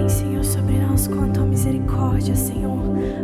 Senhor, sobre nós com a tua misericórdia, Senhor.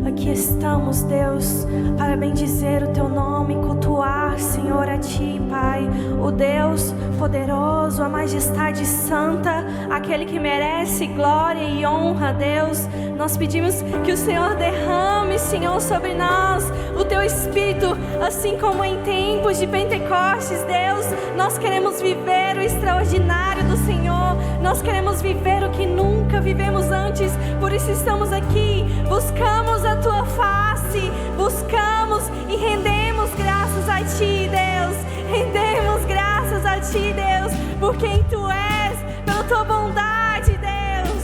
Aqui estamos, Deus, para bendizer o teu nome, cultuar, Senhor, a ti, Pai, o Deus poderoso, a majestade santa, aquele que merece glória e honra, Deus. Nós pedimos que o Senhor derrame, Senhor, sobre nós o teu Espírito, assim como em tempos de Pentecostes, Deus. Nós queremos viver o extraordinário do Senhor, nós queremos viver o que nunca vivemos antes, por isso estamos aqui, buscamos a tua face, buscamos e rendemos graças a ti, Deus. Rendemos graças a ti, Deus, por quem tu és, pela tua bondade, Deus.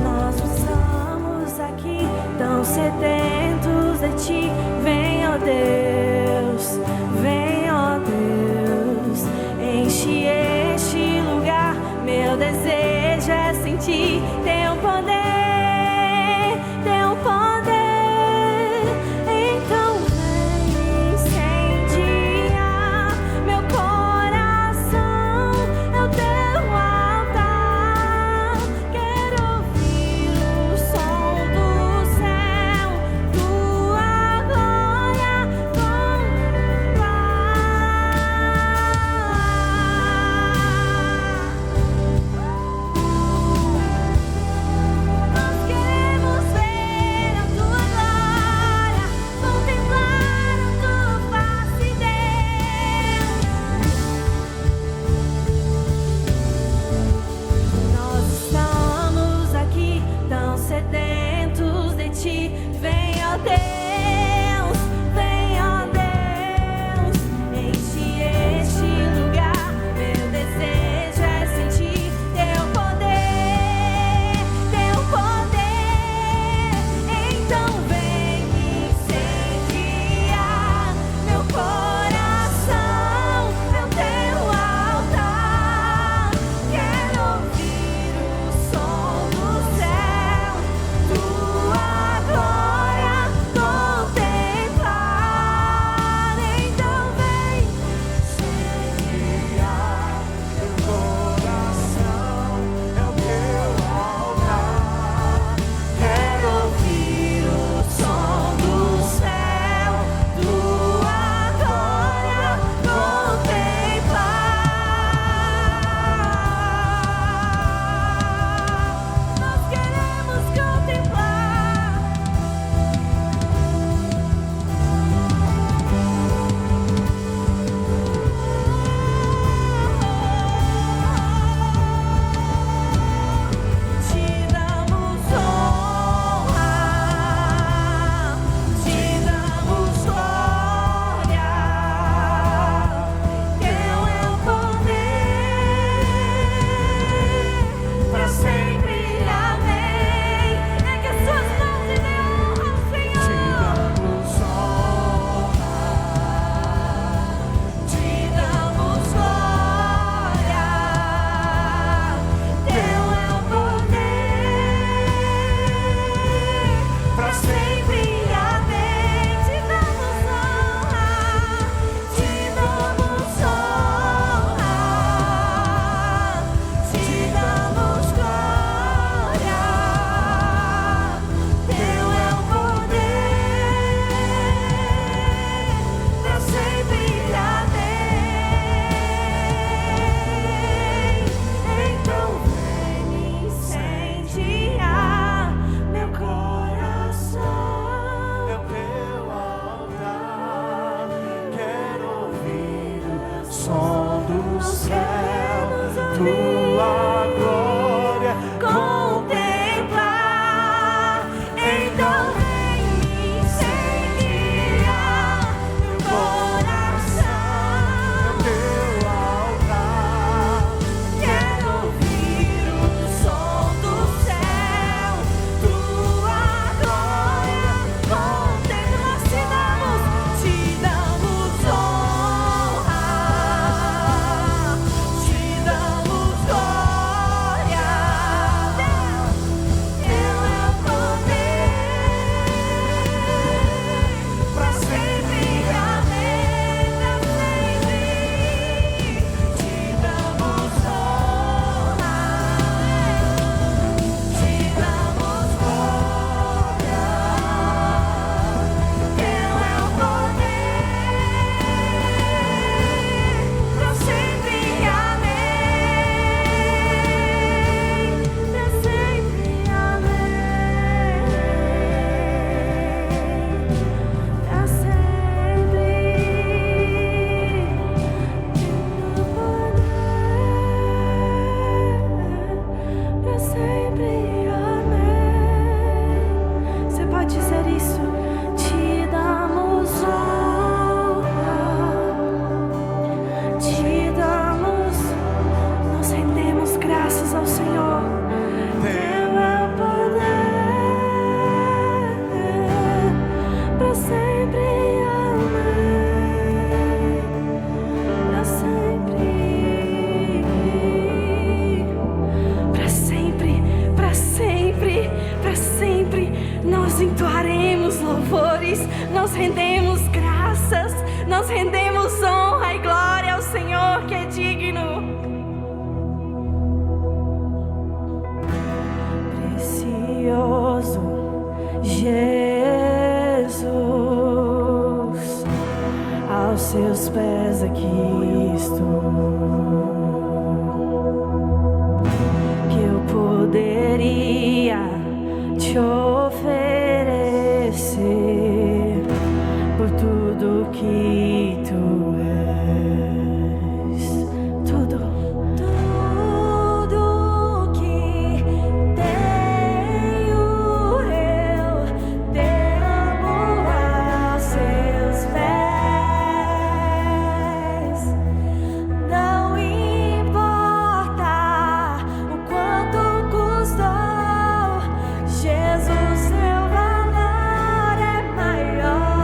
Nós estamos aqui tão sedentos de ti. Vem, ó Deus, vem, ó Deus, enche este lugar. Meu desejo é sentir teu poder, teu poder. Então vem incendiar meu coração, é o teu altar. Quero ouvir o som do céu, tua glória Nós queremos ver a tua glória, contemplar a tua face, Deus. Nós estamos aqui tão sedentos de ti. Vem, ó Deus, enche este lugar. Meu desejo é sentir teu poder, teu poder. Então vem incendiar meu coração, é o teu altar. Quero ouvir o som do céu, tua glória contemplar. Então vem Incendiar meu coração, é o teu altar. Quero ouvir o som do céu, tua glória contemplar. Nós queremos contemplar. Te damos honra, te damos glória. Teu é o poder, para sempre, amém. É que as suas mãos te dê honra, Senhor. Te damos glória, teu é o poder, pra sempre, amém. Te damos honra, te damos honra, te damos glória, teu é o poder, pra sempre, amém. Então vem incendiar meu coração, É o teu altar. Quero ouvir o som do céu, tua glória contemplar. Então vem incendiar meu coração, teu altar. quero ouvir o som do céu, tua glória contemplar. Nós te damos honra, te damos Nós rendemos graças, nós rendemos honra e glória ao Senhor que é digno. Precioso Jesus, aos seus pés aqui estou. Que eu poderia te oferecer por tudo que tu és, tudo que tenho eu derramo aos seus pés. Não importa o quanto custou, Jesus, seu valor é maior.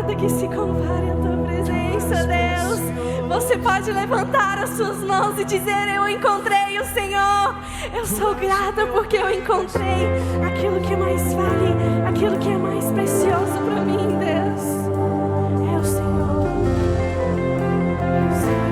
nada que se compare à tua presença, Deus. Você pode levantar as suas mãos e dizer: eu encontrei o Senhor. Eu sou grata porque eu encontrei aquilo que mais vale, aquilo que é mais precioso para mim, Deus. É o Senhor. É o Senhor.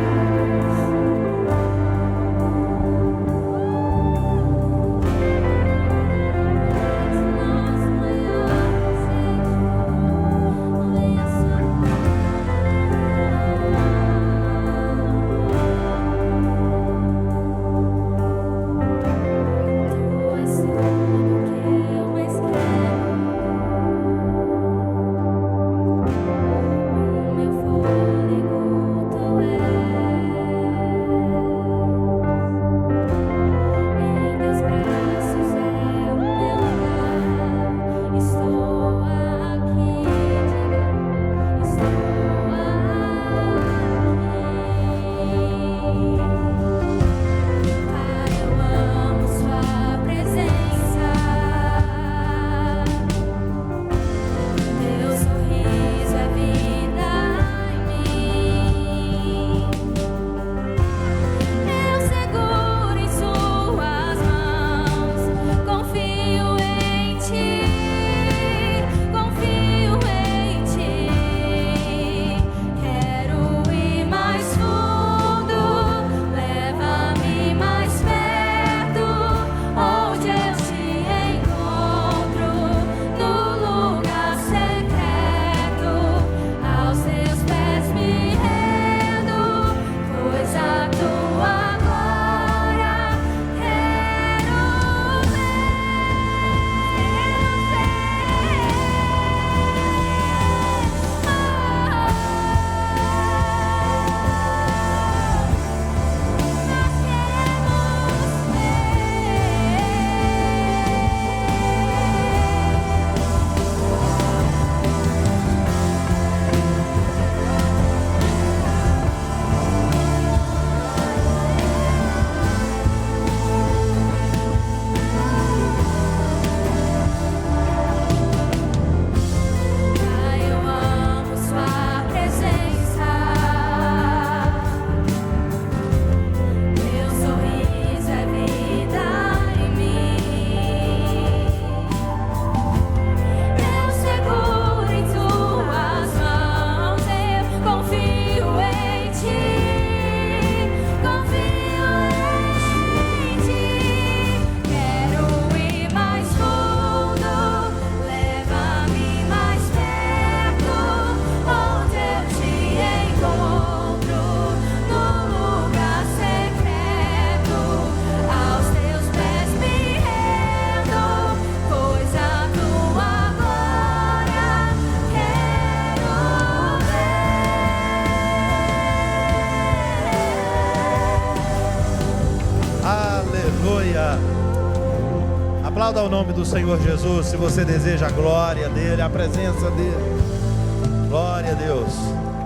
Aplauda o nome do Senhor Jesus, se você deseja a glória dEle, a presença dEle. Glória a Deus.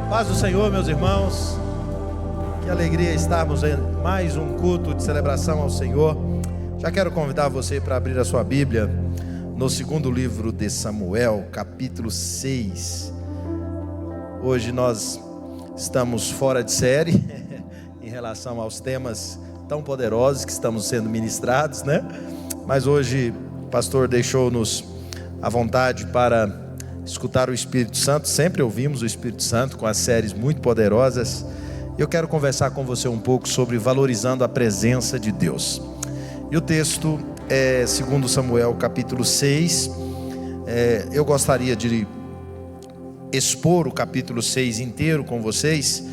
Paz do Senhor, meus irmãos. Que alegria estarmos em mais um culto de celebração ao Senhor. Já quero convidar você para abrir a sua Bíblia no segundo livro de Samuel, capítulo 6. Hoje nós estamos fora de série em relação aos temas tão poderosos que estamos sendo ministrados, né? Mas hoje o pastor deixou-nos à vontade para escutar o Espírito Santo. Sempre ouvimos o Espírito Santo com as séries muito poderosas. Eu quero conversar com você um pouco sobre valorizando a presença de Deus. E o texto é 2 Samuel capítulo 6. Eu gostaria de expor o capítulo 6 inteiro com vocês,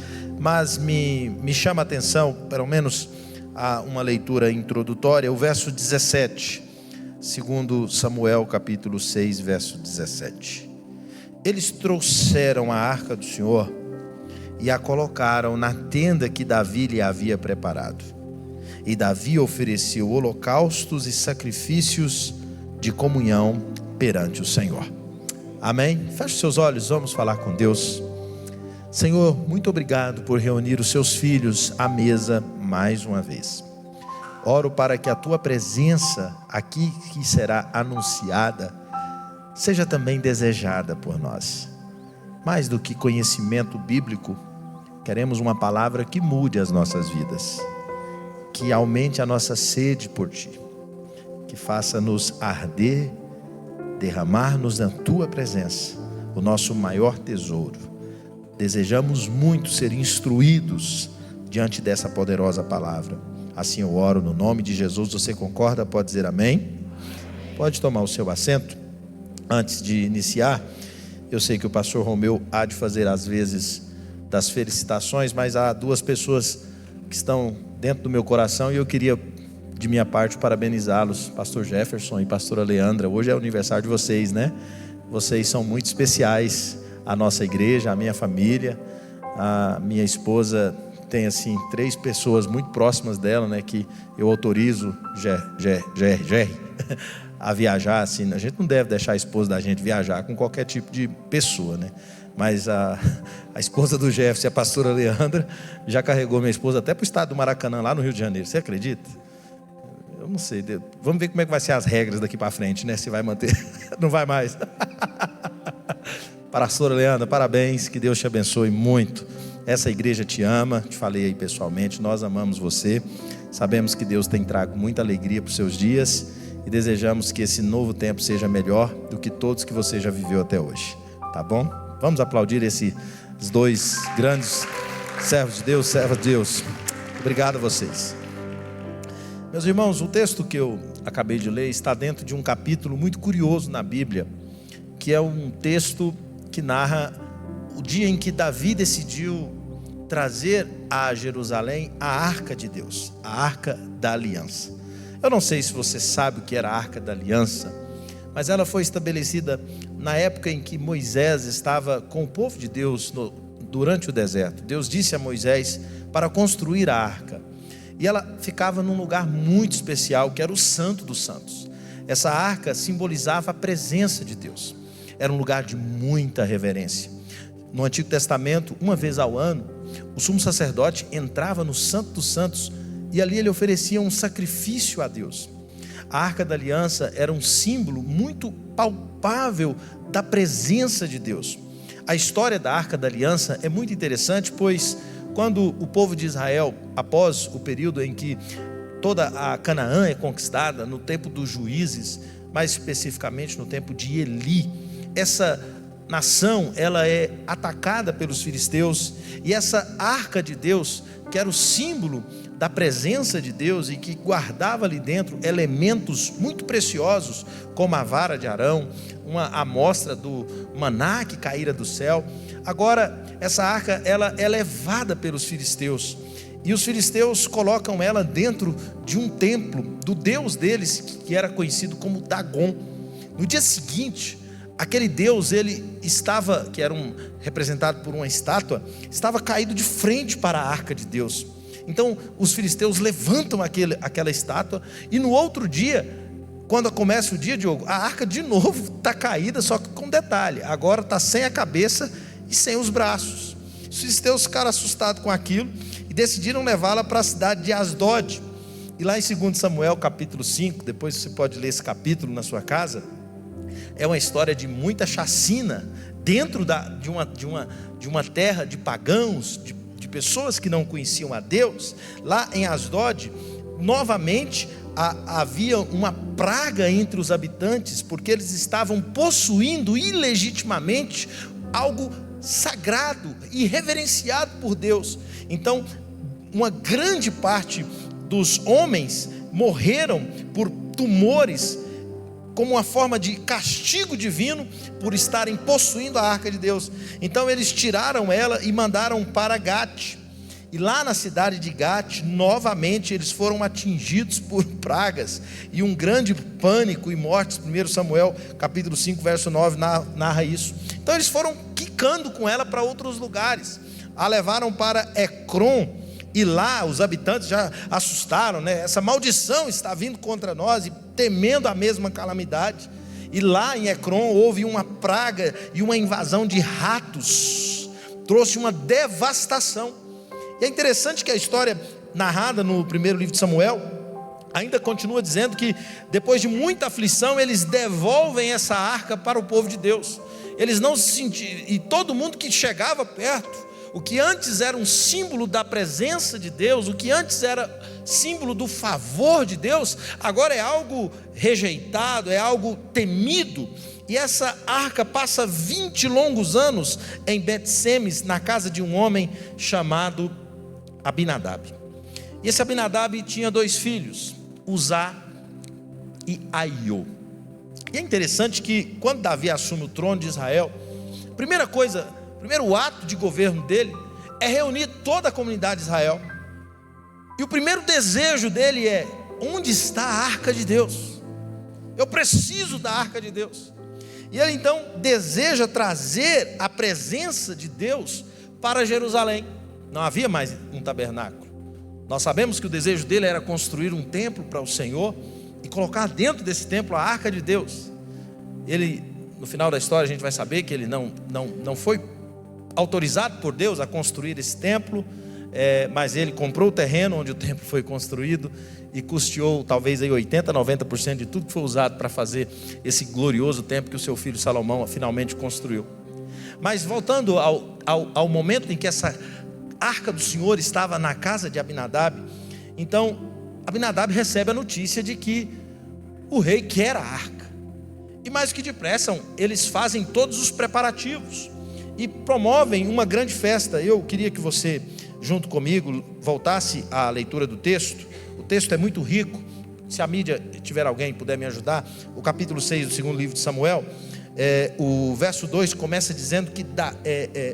mas me chama a atenção, pelo menos uma leitura introdutória, o verso 17, 2 Samuel capítulo 6, verso 17. Eles trouxeram a arca do Senhor e a colocaram na tenda que Davi lhe havia preparado. E Davi ofereceu holocaustos e sacrifícios de comunhão perante o Senhor. Amém? Feche seus olhos, vamos falar com Deus. Senhor, muito obrigado por reunir os seus filhos à mesa mais uma vez. Oro para que a tua presença aqui que será anunciada seja também desejada por nós. mais do que conhecimento bíblico, queremos uma palavra que mude as nossas vidas, que aumente a nossa sede por Ti, que faça-nos arder, derramar-nos na Tua presença, o nosso maior tesouro. Desejamos muito ser instruídos diante dessa poderosa palavra. Assim eu oro no nome de Jesus. Você concorda? Pode dizer amém? Pode tomar o seu assento. Antes de iniciar, eu sei que o pastor Romeu há de fazer às vezes das felicitações, mas há duas pessoas que estão dentro do meu coração e eu queria, de minha parte, parabenizá-los, pastor Jefferson e pastora Leandra. Hoje é o aniversário de vocês, né? Vocês são muito especiais à nossa igreja, à minha família. A minha esposa tem assim 3 pessoas muito próximas dela, né, que eu autorizo a viajar assim. A gente não deve deixar a esposa da gente viajar com qualquer tipo de pessoa, né? Mas a esposa do Jefferson e a pastora Leandra já carregou minha esposa até para o estado do Maracanã, lá no Rio de Janeiro. Você acredita? Eu não sei. Vamos ver como é que vai ser as regras daqui para frente, né? Se vai manter, não vai mais. Pastora Leandra, parabéns, que Deus te abençoe muito. Essa igreja te ama, te falei aí pessoalmente, nós amamos você. Sabemos que Deus tem trago muita alegria para os seus dias e desejamos que esse novo tempo seja melhor do que todos que você já viveu até hoje, tá bom? Vamos aplaudir esses 2 grandes servos de Deus, servas de Deus. Obrigado a vocês. Meus irmãos, o texto que eu acabei de ler está dentro de um capítulo muito curioso na Bíblia, que é um texto que narra o dia em que Davi decidiu trazer a Jerusalém a Arca de Deus, a Arca da Aliança. Eu não sei se você sabe o que era a Arca da Aliança, mas ela foi estabelecida na época em que Moisés estava com o povo de Deus durante o deserto. Deus disse a Moisés para construir a arca, e ela ficava num lugar muito especial, que era o Santo dos Santos. Essa arca simbolizava a presença de Deus, era um lugar de muita reverência. No Antigo Testamento, uma vez ao ano, o sumo sacerdote entrava no Santo dos Santos e ali ele oferecia um sacrifício a Deus. A Arca da Aliança era um símbolo muito palpável da presença de Deus. A história da Arca da Aliança é muito interessante, pois quando o povo de Israel, após o período em que toda a Canaã é conquistada, no tempo dos juízes, mais especificamente no tempo de Eli, essa nação, ela é atacada pelos filisteus, e essa arca de Deus, que era o símbolo da presença de Deus e que guardava ali dentro elementos muito preciosos, como a vara de Arão, uma amostra do maná que caíra do céu. Agora, essa arca, ela é levada pelos filisteus, e os filisteus colocam ela dentro de um templo do deus deles, que era conhecido como Dagon. No dia seguinte, aquele Deus, ele estava, que era representado por uma estátua, estava caído de frente para a arca de Deus. Então os filisteus levantam aquela estátua, e no outro dia, quando começa o dia, Diogo, a arca de novo está caída, só que com detalhe, agora está sem a cabeça e sem os braços. Os filisteus ficaram assustados com aquilo e decidiram levá-la para a cidade de Asdod. E lá em 2 Samuel capítulo 5, depois você pode ler esse capítulo na sua casa, é uma história de muita chacina dentro de uma terra de pagãos, de pessoas que não conheciam a Deus. Lá em Asdod, novamente havia uma praga entre os habitantes, porque eles estavam possuindo ilegitimamente algo sagrado e reverenciado por Deus. Então, uma grande parte dos homens morreram por tumores, como uma forma de castigo divino por estarem possuindo a arca de Deus. Então eles tiraram ela e mandaram para Gate. E lá na cidade de Gate, novamente eles foram atingidos por pragas e um grande pânico e mortes. 1 Samuel capítulo 5 verso 9 narra isso. Então eles foram quicando com ela para outros lugares. A levaram para Ecrom, e lá os habitantes já assustaram, né? Essa maldição está vindo contra nós, e temendo a mesma calamidade. E lá em Ecrom houve uma praga e uma invasão de ratos, trouxe uma devastação. E é interessante que a história narrada no primeiro livro de Samuel ainda continua dizendo que depois de muita aflição eles devolvem essa arca para o povo de Deus. Eles não se sentiam, e todo mundo que chegava perto, o que antes era um símbolo da presença de Deus, o que antes era símbolo do favor de Deus, agora é algo rejeitado, é algo temido. E essa arca passa 20 longos anos em Bet-Semes, na casa de um homem chamado Abinadab. E esse Abinadab tinha 2 filhos, Uzá e Aiô. E é interessante que quando Davi assume o trono de Israel, primeiro ato de governo dele é reunir toda a comunidade de Israel. E o primeiro desejo dele é: onde está a arca de Deus? Eu preciso da arca de Deus. E ele então deseja trazer a presença de Deus para Jerusalém. Não havia mais um tabernáculo. Nós sabemos que o desejo dele era construir um templo para o Senhor e colocar dentro desse templo a arca de Deus. Ele, no final da história, a gente vai saber que ele não foi autorizado por Deus a construir esse templo, mas ele comprou o terreno onde o templo foi construído e custeou talvez aí 80%, 90% de tudo que foi usado para fazer esse glorioso templo que o seu filho Salomão finalmente construiu. Mas voltando ao momento em que essa arca do Senhor estava na casa de Abinadab, então Abinadab recebe a notícia de que o rei quer a arca. E mais que depressa, eles fazem todos os preparativos e promovem uma grande festa. Eu queria que você, junto comigo, voltasse à leitura do texto. O texto é muito rico. Se a mídia tiver alguém puder me ajudar, o capítulo 6 do segundo livro de Samuel, o verso 2 começa dizendo que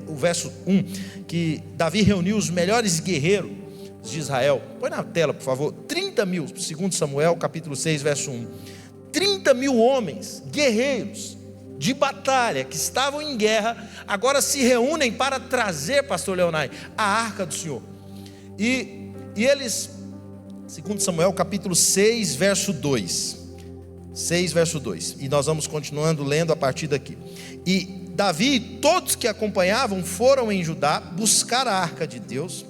o verso 1, que Davi reuniu os melhores guerreiros de Israel. Põe na tela, por favor. 30 mil, segundo Samuel, capítulo 6, verso 1. 30 mil homens, guerreiros de batalha, que estavam em guerra, agora se reúnem para trazer, pastor Leonai, a arca do Senhor. E eles, segundo Samuel, capítulo 6, verso 2. 6, verso 2. E nós vamos continuando lendo a partir daqui. E Davi e todos que acompanhavam foram em Judá buscar a arca de Deus,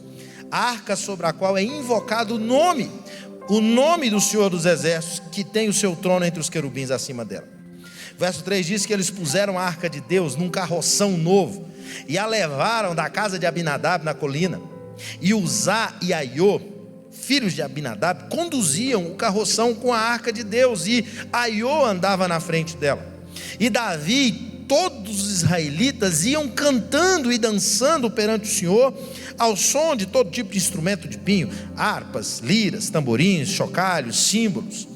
a arca sobre a qual é invocado o nome do Senhor dos Exércitos, que tem o seu trono entre os querubins acima dela. Verso 3 diz que eles puseram a arca de Deus num carroção novo e a levaram da casa de Abinadab na colina. E Uzá e Aiô, filhos de Abinadab, conduziam o carroção com a arca de Deus, e Aiô andava na frente dela. E Davi e todos os israelitas iam cantando e dançando perante o Senhor, ao som de todo tipo de instrumento de pinho, harpas, liras, tamborins, chocalhos, símbolos.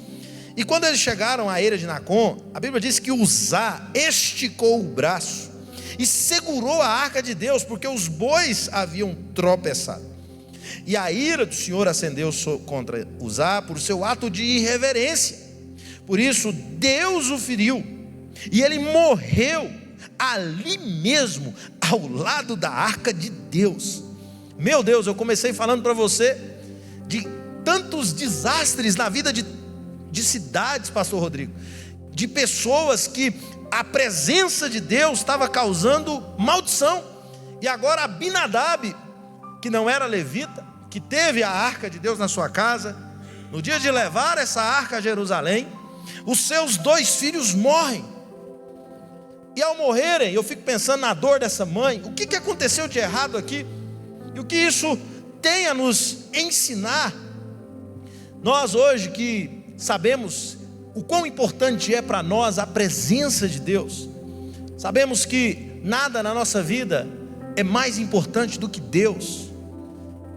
E quando eles chegaram à eira de Nacon, a Bíblia diz que Uzá esticou o braço e segurou a arca de Deus, porque os bois haviam tropeçado. E a ira do Senhor acendeu contra Uzá por seu ato de irreverência. Por isso Deus o feriu, e ele morreu ali mesmo, ao lado da arca de Deus. Meu Deus, eu comecei falando para você de tantos desastres na vida de cidades, pastor Rodrigo, de pessoas que a presença de Deus estava causando maldição. E agora Abinadab, que não era levita, que teve a arca de Deus na sua casa, no dia de levar essa arca a Jerusalém, os seus 2 filhos morrem. E ao morrerem, eu fico pensando na dor dessa mãe. O que aconteceu de errado aqui? E o que isso tem a nos ensinar? Nós hoje que sabemos o quão importante é para nós a presença de Deus, sabemos que nada na nossa vida é mais importante do que Deus.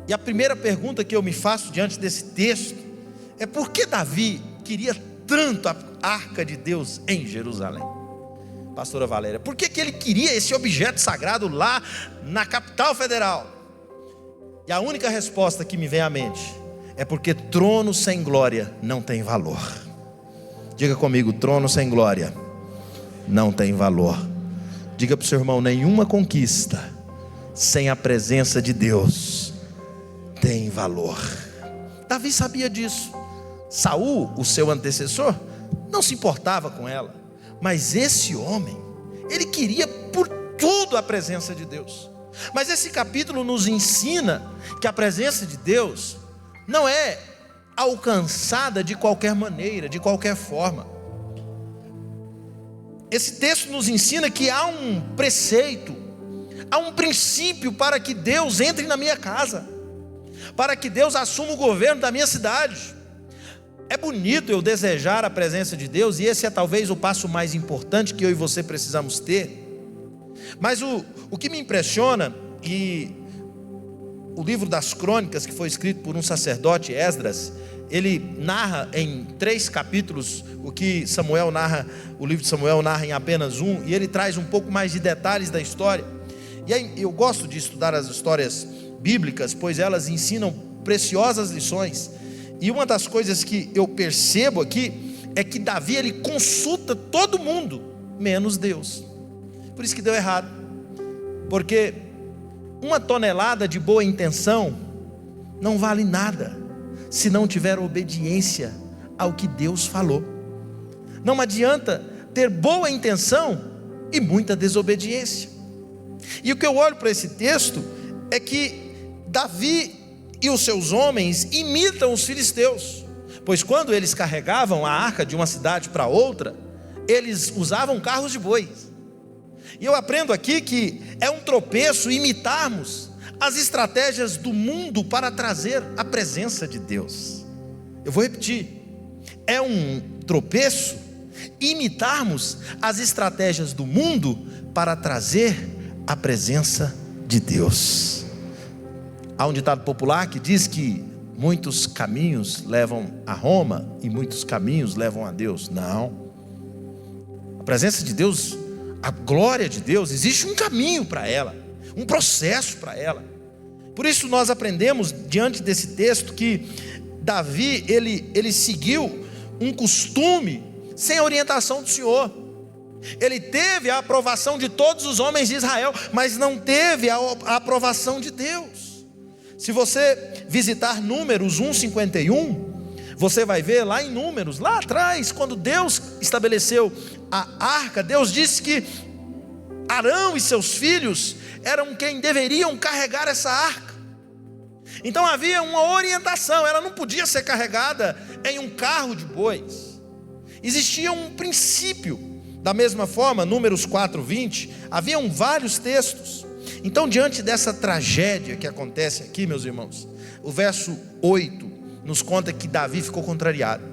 E a primeira pergunta que eu me faço diante desse texto é: por que Davi queria tanto a arca de Deus em Jerusalém? Pastora Valéria, por que ele queria esse objeto sagrado lá na capital federal? E a única resposta que me vem à mente é porque trono sem glória não tem valor. Diga comigo: trono sem glória não tem valor. Diga para o seu irmão: nenhuma conquista sem a presença de Deus tem valor. Davi sabia disso. Saul, o seu antecessor, não se importava com ela, mas esse homem, ele queria por tudo a presença de Deus. Mas esse capítulo nos ensina que a presença de Deus não é alcançada de qualquer maneira, de qualquer forma. esse texto nos ensina que há um preceito, há um princípio para que Deus entre na minha casa, para que Deus assuma o governo da minha cidade. É bonito eu desejar a presença de Deus, e esse é talvez o passo mais importante que eu e você precisamos ter. Mas o que me impressiona, e o livro das Crônicas, que foi escrito por um sacerdote, Esdras, ele narra em 3 capítulos o que Samuel narra, o livro de Samuel narra em apenas 1, e ele traz um pouco mais de detalhes da história. E aí eu gosto de estudar as histórias bíblicas, pois elas ensinam preciosas lições. E uma das coisas que eu percebo aqui é que Davi, ele consulta todo mundo, menos Deus. Por isso que deu errado, porque 1 tonelada de boa intenção não vale nada se não tiver obediência ao que Deus falou. Não adianta ter boa intenção e muita desobediência. E o que eu olho para esse texto é que Davi e os seus homens imitam os filisteus, pois quando eles carregavam a arca de uma cidade para outra, eles usavam carros de bois. E eu aprendo aqui que é um tropeço imitarmos as estratégias do mundo para trazer a presença de Deus. Eu vou repetir, é um tropeço imitarmos as estratégias do mundo para trazer a presença de Deus. Há um ditado popular que diz que muitos caminhos levam a Roma e muitos caminhos levam a Deus. Não, a presença de Deus, a glória de Deus, existe um caminho para ela, um processo para ela. Por isso nós aprendemos diante desse texto que Davi, ele seguiu um costume sem a orientação do Senhor. Ele teve a aprovação de todos os homens de Israel, mas não teve a aprovação de Deus. Se você visitar Números 1:51, você vai ver lá em Números, lá atrás, quando Deus estabeleceu a arca, Deus disse que Arão e seus filhos eram quem deveriam carregar essa arca. Então havia uma orientação, ela não podia ser carregada em um carro de bois. Existia um princípio. Da mesma forma, Números 4:20, haviam vários textos. Então, diante dessa tragédia que acontece aqui, meus irmãos, o verso 8 nos conta que Davi ficou contrariado.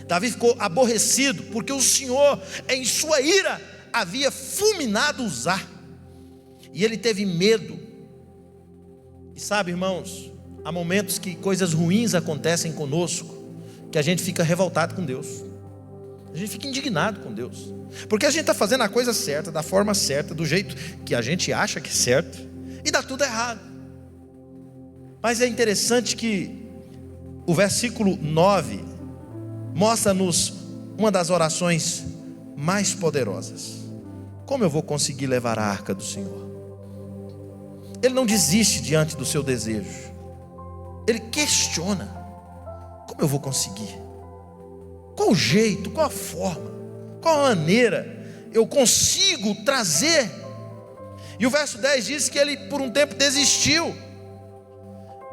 Davi ficou aborrecido, porque o Senhor, em sua ira, havia fulminado Uzá, e ele teve medo. E sabe, irmãos, há momentos que coisas ruins acontecem conosco, que a gente fica revoltado com Deus, a gente fica indignado com Deus, porque a gente está fazendo a coisa certa, da forma certa, do jeito que a gente acha que é certo, e dá tudo errado. Mas é interessante que o versículo 9 mostra-nos uma das orações mais poderosas. Como eu vou conseguir levar a arca do Senhor? Ele não desiste diante do seu desejo, ele questiona: como eu vou conseguir? Qual o jeito, qual a forma, qual a maneira eu consigo trazer? E o verso 10 diz que ele por um tempo desistiu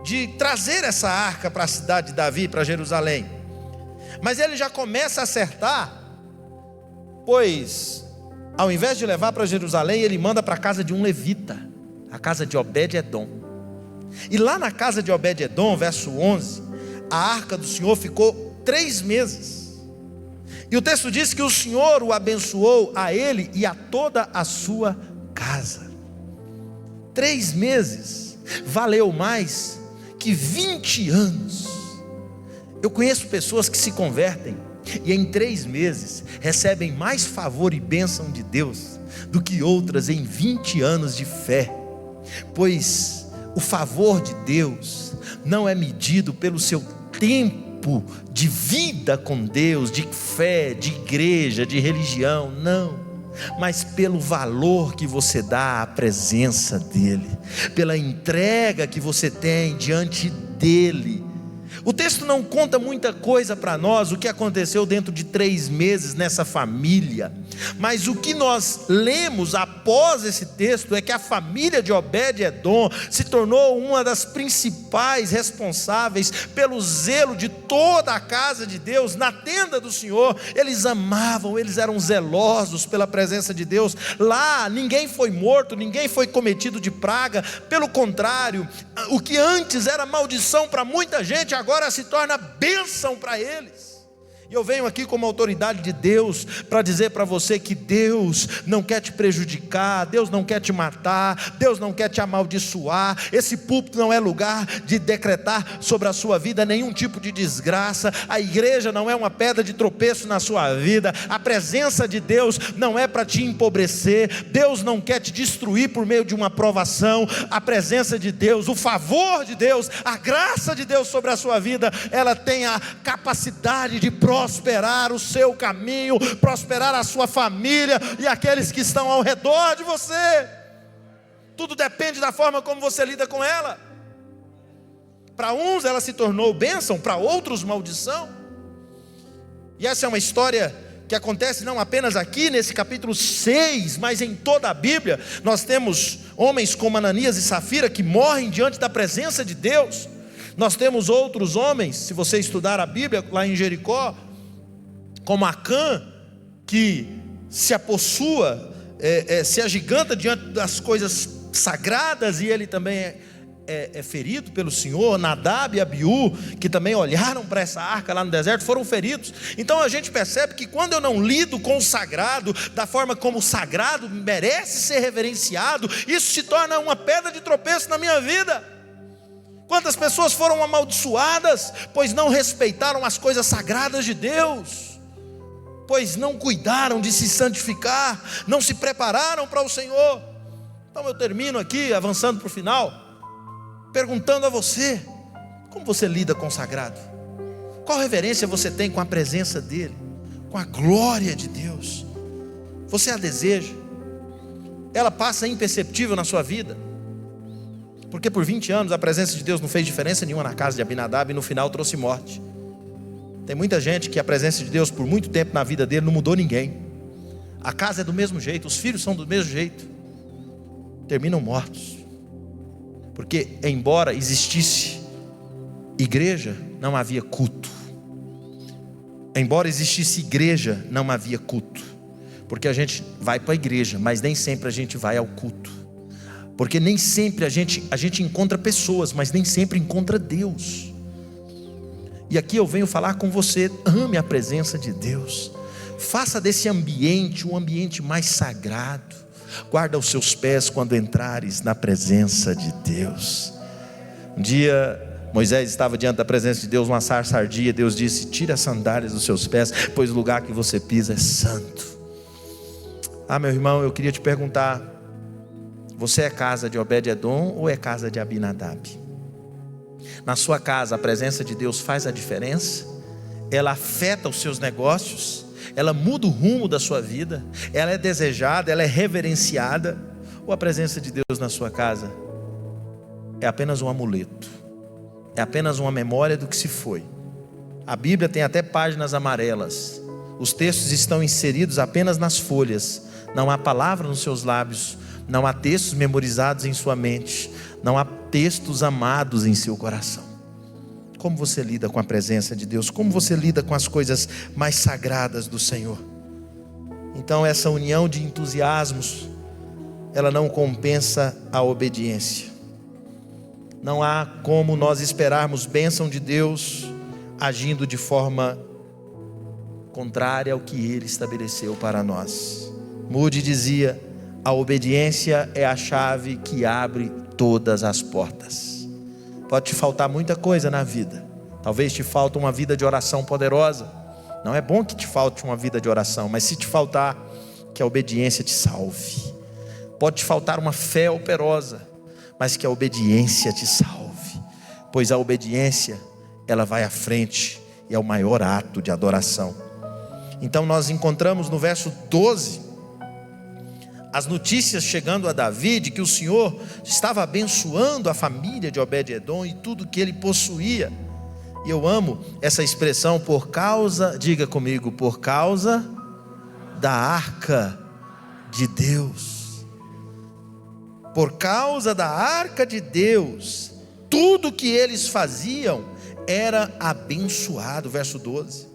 de trazer essa arca para a cidade de Davi, para Jerusalém. Mas ele já começa a acertar, pois ao invés de levar para Jerusalém, ele manda para a casa de um levita, a casa de Obed-edom. E lá na casa de Obed-edom, verso 11, a arca do Senhor ficou 3 meses. E o texto diz que o Senhor o abençoou a ele e a toda a sua casa. 3 meses valeu mais que 20 anos. Eu conheço pessoas que se convertem e em 3 meses recebem mais favor e bênção de Deus do que outras em 20 anos de fé. Pois o favor de Deus não é medido pelo seu tempo de vida com Deus, de fé, de igreja, de religião, não, mas pelo valor que você dá à presença dEle, pela entrega que você tem diante dEle, O texto não conta muita coisa para nós, o que aconteceu dentro de 3 meses nessa família. Mas o que nós lemos após esse texto é que a família de Obed-Edom se tornou uma das principais responsáveis pelo zelo de toda a casa de Deus, na tenda do Senhor. Eles amavam, eles eram zelosos pela presença de Deus. Lá ninguém foi morto, ninguém foi cometido de praga. Pelo contrário, o que antes era maldição para muita gente, agora se torna bênção para eles. E eu venho aqui como autoridade de Deus para dizer para você que Deus não quer te prejudicar, Deus não quer te matar, Deus não quer te amaldiçoar. Esse púlpito não é lugar de decretar sobre a sua vida nenhum tipo de desgraça. A igreja não é uma pedra de tropeço na sua vida. A presença de Deus não é para te empobrecer. Deus não quer te destruir por meio de uma provação. A presença de Deus, o favor de Deus, a graça de Deus sobre a sua vida, ela tem a capacidade de prosperar o seu caminho, prosperar a sua família e aqueles que estão ao redor de você. Tudo depende da forma como você lida com ela. Para uns ela se tornou bênção, para outros maldição. E essa é uma história que acontece não apenas aqui nesse capítulo 6, mas em toda a Bíblia. Nós temos homens como Ananias e Safira que morrem diante da presença de Deus. Nós temos outros homens, se você estudar a Bíblia lá em Jericó, como Acã, que se apossua, se agiganta diante das coisas sagradas, e ele também é ferido pelo Senhor. Nadab e Abiú, que também olharam para essa arca lá no deserto, foram feridos. Então a gente percebe que quando eu não lido com o sagrado da forma como o sagrado merece ser reverenciado, isso se torna uma pedra de tropeço na minha vida. Quantas pessoas foram amaldiçoadas, pois não respeitaram as coisas sagradas de Deus, pois não cuidaram de se santificar, não se prepararam para o Senhor. Então eu termino aqui, avançando para o final, perguntando a você: como você lida com o sagrado? Qual reverência você tem com a presença dEle, com a glória de Deus? Você a deseja? Ela passa imperceptível na sua vida? Porque por 20 anos a presença de Deus não fez diferença nenhuma na casa de Abinadab, e no final trouxe morte. Tem muita gente que a presença de Deus por muito tempo na vida dele não mudou ninguém. A casa é do mesmo jeito, os filhos são do mesmo jeito, terminam mortos. Porque embora existisse igreja, não havia culto. Embora existisse igreja, não havia culto. Porque a gente vai para a igreja, mas nem sempre a gente vai ao culto. Porque nem sempre a gente encontra pessoas, mas nem sempre encontra Deus. E aqui eu venho falar com você: ame a presença de Deus. Faça desse ambiente um ambiente mais sagrado. Guarda os seus pés quando entrares na presença de Deus. Um dia Moisés estava diante da presença de Deus, uma sarça ardia. Deus disse: tira as sandálias dos seus pés, pois o lugar que você pisa é santo. Meu irmão, eu queria te perguntar: você é casa de Obed-Edom ou é casa de Abinadab? Na sua casa a presença de Deus faz a diferença? Ela afeta os seus negócios? Ela muda o rumo da sua vida? Ela é desejada? Ela é reverenciada? Ou a presença de Deus na sua casa é apenas um amuleto? É apenas uma memória do que se foi? A Bíblia tem até páginas amarelas. Os textos estão inseridos apenas nas folhas. Não há palavra nos seus lábios. Não há textos memorizados em sua mente. Não há textos amados em seu coração. Como você lida com a presença de Deus? Como você lida com as coisas mais sagradas do Senhor? Então essa união de entusiasmos, ela não compensa a obediência. Não há como nós esperarmos bênção de Deus agindo de forma contrária ao que Ele estabeleceu para nós. Moody dizia: a obediência é a chave que abre todas as portas. Pode te faltar muita coisa na vida. Talvez te falte uma vida de oração poderosa. Não é bom que te falte uma vida de oração, mas se te faltar, que a obediência te salve. Pode te faltar uma fé operosa, mas que a obediência te salve. Pois a obediência, ela vai à frente e é o maior ato de adoração. Então nós encontramos no verso 12 as notícias chegando a Davi de que o Senhor estava abençoando a família de Obed-Edom e tudo que ele possuía. E eu amo essa expressão por causa, diga comigo, por causa da arca de Deus. Por causa da arca de Deus, tudo que eles faziam era abençoado. Verso 12.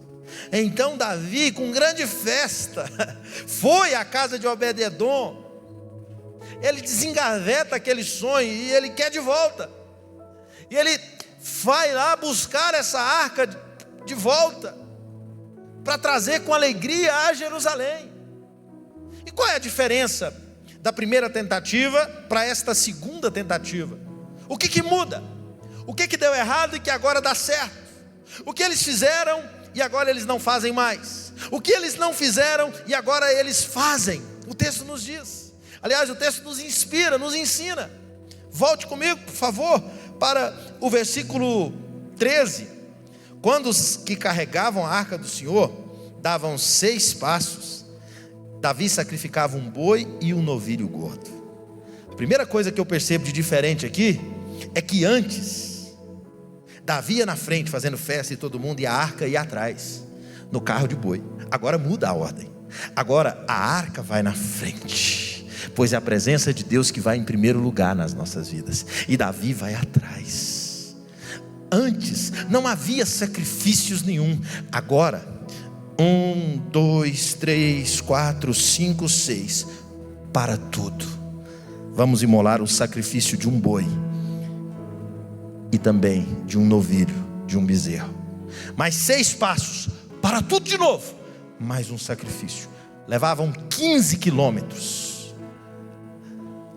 Então Davi, com grande festa, foi à casa de Obed-edom. Ele desengaveta aquele sonho e ele quer de volta. E ele vai lá buscar essa arca de volta, para trazer com alegria a Jerusalém. E qual é a diferença da primeira tentativa para esta segunda tentativa? O que muda? O que deu errado e que agora dá certo? O que eles fizeram e agora eles não fazem mais? O que eles não fizeram e agora eles fazem? O texto nos diz. Aliás, o texto nos inspira, nos ensina. Volte comigo, por favor, para o versículo 13. Quando os que carregavam a arca do Senhor davam 6 passos, Davi sacrificava um boi e um novilho gordo. A primeira coisa que eu percebo de diferente aqui é que antes Davi ia na frente fazendo festa e todo mundo, e a arca ia atrás no carro de boi. Agora muda a ordem. Agora a arca vai na frente, pois é a presença de Deus que vai em primeiro lugar nas nossas vidas, e Davi vai atrás. Antes não havia sacrifícios nenhum. Agora 1, 2, 3, 4, 5, 6, para tudo. Vamos imolar o sacrifício de um boi e também de um novilho, de um bezerro. Mais 6 passos, para tudo de novo. Mais um sacrifício. Levavam 15 quilômetros.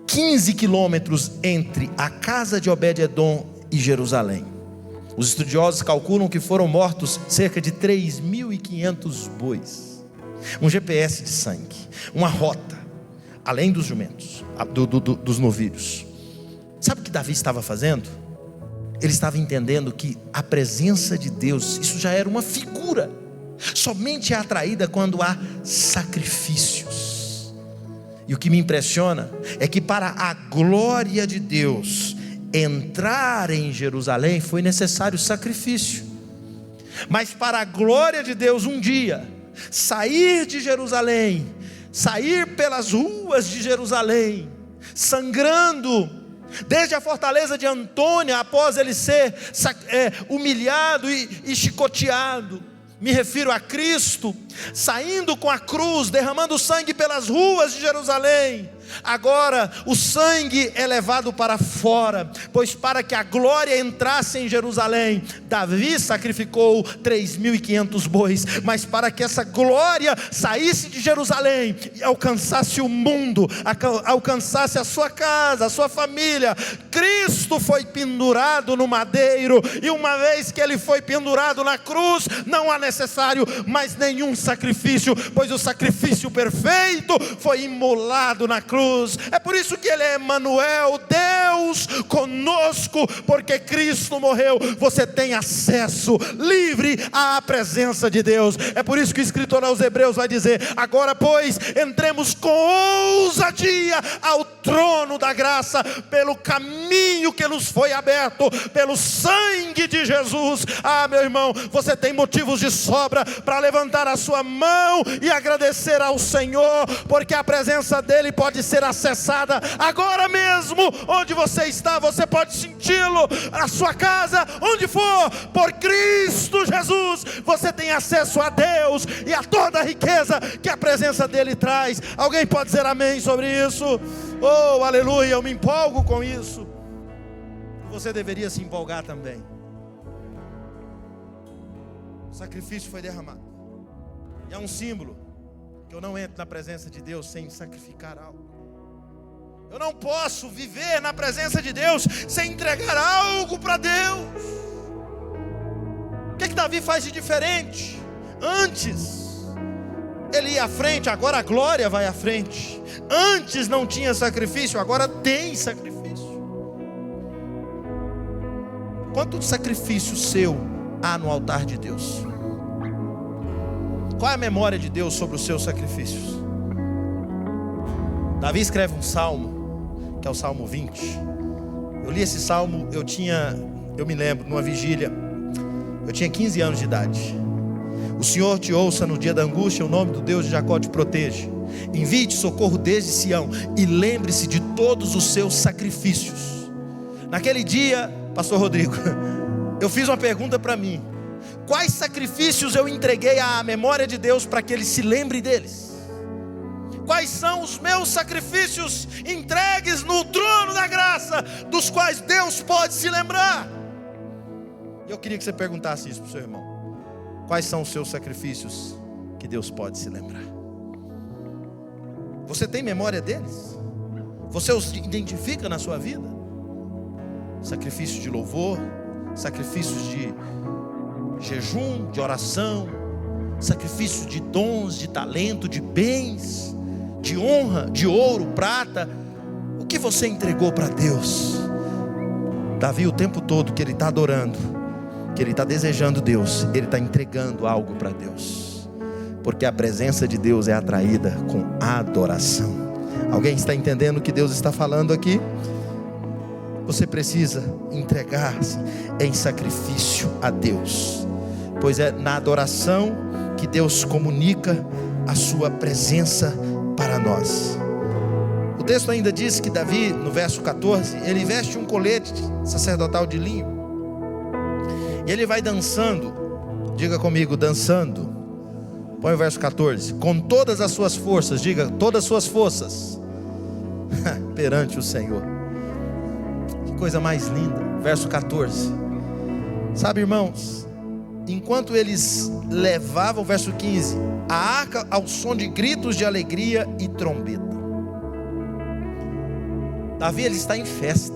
15 quilômetros entre a casa de Obed-edom e Jerusalém. Os estudiosos calculam que foram mortos cerca de 3.500 bois. Um GPS de sangue, uma rota, além dos jumentos, dos novilhos. Sabe o que Davi estava fazendo? Ele estava entendendo que a presença de Deus, isso já era uma figura, somente é atraída quando há sacrifícios. E o que me impressiona é que para a glória de Deus entrar em Jerusalém foi necessário sacrifício. Mas para a glória de Deus um dia sair de Jerusalém, sair pelas ruas de Jerusalém, sangrando, desde a fortaleza de Antônia, após ele ser humilhado e chicoteado. Me refiro a Cristo, saindo com a cruz, derramando sangue pelas ruas de Jerusalém. Agora o sangue é levado para fora, pois para que a glória entrasse em Jerusalém, Davi sacrificou 3.500 bois. Mas para que essa glória saísse de Jerusalém e alcançasse o mundo, alcançasse a sua casa, a sua família, Cristo foi pendurado no madeiro. E uma vez que ele foi pendurado na cruz, não há necessário mais nenhum sacrifício, pois o sacrifício perfeito foi imolado na cruz. É por isso que ele é Emanuel, Deus conosco, porque Cristo morreu. Você tem acesso livre à presença de Deus. É por isso que o escritor aos Hebreus vai dizer: agora pois entremos com ousadia ao trono da graça, pelo caminho que nos foi aberto pelo sangue de Jesus. Ah, meu irmão, você tem motivos de sobra para levantar a sua mão e agradecer ao Senhor, porque a presença dele pode ser acessada agora mesmo. Onde você está, você pode senti-lo. Na sua casa, onde for, por Cristo Jesus, você tem acesso a Deus e a toda a riqueza que a presença dele traz. Alguém pode dizer amém sobre isso? Oh, aleluia, eu me empolgo com isso. Você deveria se empolgar também. O sacrifício foi derramado, e é um símbolo que eu não entro na presença de Deus sem sacrificar algo. Eu não posso viver na presença de Deus sem entregar algo para Deus. O que Davi faz de diferente? Antes ele ia à frente, agora a glória vai à frente. Antes não tinha sacrifício, agora tem sacrifício. Quanto sacrifício seu há no altar de Deus? Qual é a memória de Deus sobre os seus sacrifícios? Davi escreve um salmo, que é o Salmo 20. Eu li esse salmo, eu me lembro, numa vigília, Eu tinha 15 anos de idade. O Senhor te ouça no dia da angústia, o nome do Deus de Jacó te proteja. Envie-te socorro desde Sião e lembre-se de todos os seus sacrifícios. Naquele dia, pastor Rodrigo, eu fiz uma pergunta para mim: quais sacrifícios eu entreguei à memória de Deus para que Ele se lembre deles? Quais são os meus sacrifícios entregues no trono da graça, dos quais Deus pode se lembrar? Eu queria que você perguntasse isso para o seu irmão. Quais são os seus sacrifícios que Deus pode se lembrar? Você tem memória deles? Você os identifica na sua vida? Sacrifícios de louvor, sacrifícios de jejum, de oração, sacrifícios de dons, de talento, de bens, de honra, de ouro, prata. O que você entregou para Deus? Davi, o tempo todo que ele está adorando, que ele está desejando Deus, ele está entregando algo para Deus, porque a presença de Deus é atraída com adoração. Alguém está entendendo o que Deus está falando aqui? Você precisa entregar-se em sacrifício a Deus, pois é na adoração que Deus comunica a sua presença para nós. O texto ainda diz que Davi, no verso 14, ele veste um colete sacerdotal de linho, e ele vai dançando. Diga comigo, dançando. Põe o verso 14. Com todas as suas forças. Diga, todas as suas forças perante o Senhor. Que coisa mais linda. Verso 14. Sabe, irmãos, enquanto eles levavam, verso 15, a arca ao som de gritos de alegria e trombeta. Davi, ele está em festa,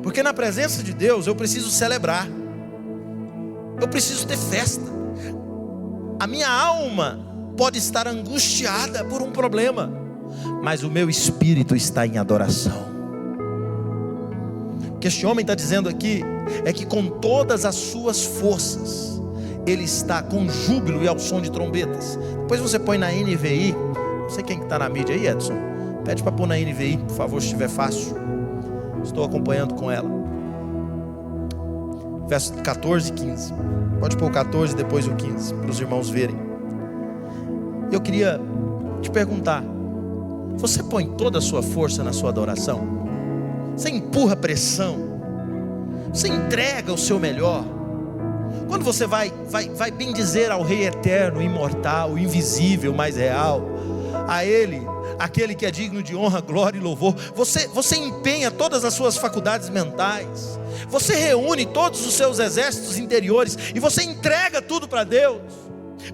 porque na presença de Deus eu preciso celebrar, eu preciso ter festa. A minha alma pode estar angustiada por um problema, mas o meu espírito está em adoração. O que este homem está dizendo aqui é que com todas as suas forças ele está com júbilo e ao som de trombetas. Depois você põe na NVI. Não sei quem está na mídia aí, Edson. Pede para pôr na NVI, por favor, se estiver fácil. Estou acompanhando com ela. Verso 14 e 15. Pode pôr o 14 e depois o 15, para os irmãos verem. Eu queria te perguntar: você põe toda a sua força na sua adoração? Você empurra a pressão? Você entrega o seu melhor? Quando você vai bendizer ao Rei eterno, imortal, invisível, mais real, a Ele, aquele que é digno de honra, glória e louvor, você empenha todas as suas faculdades mentais, você reúne todos os seus exércitos interiores e você entrega tudo para Deus.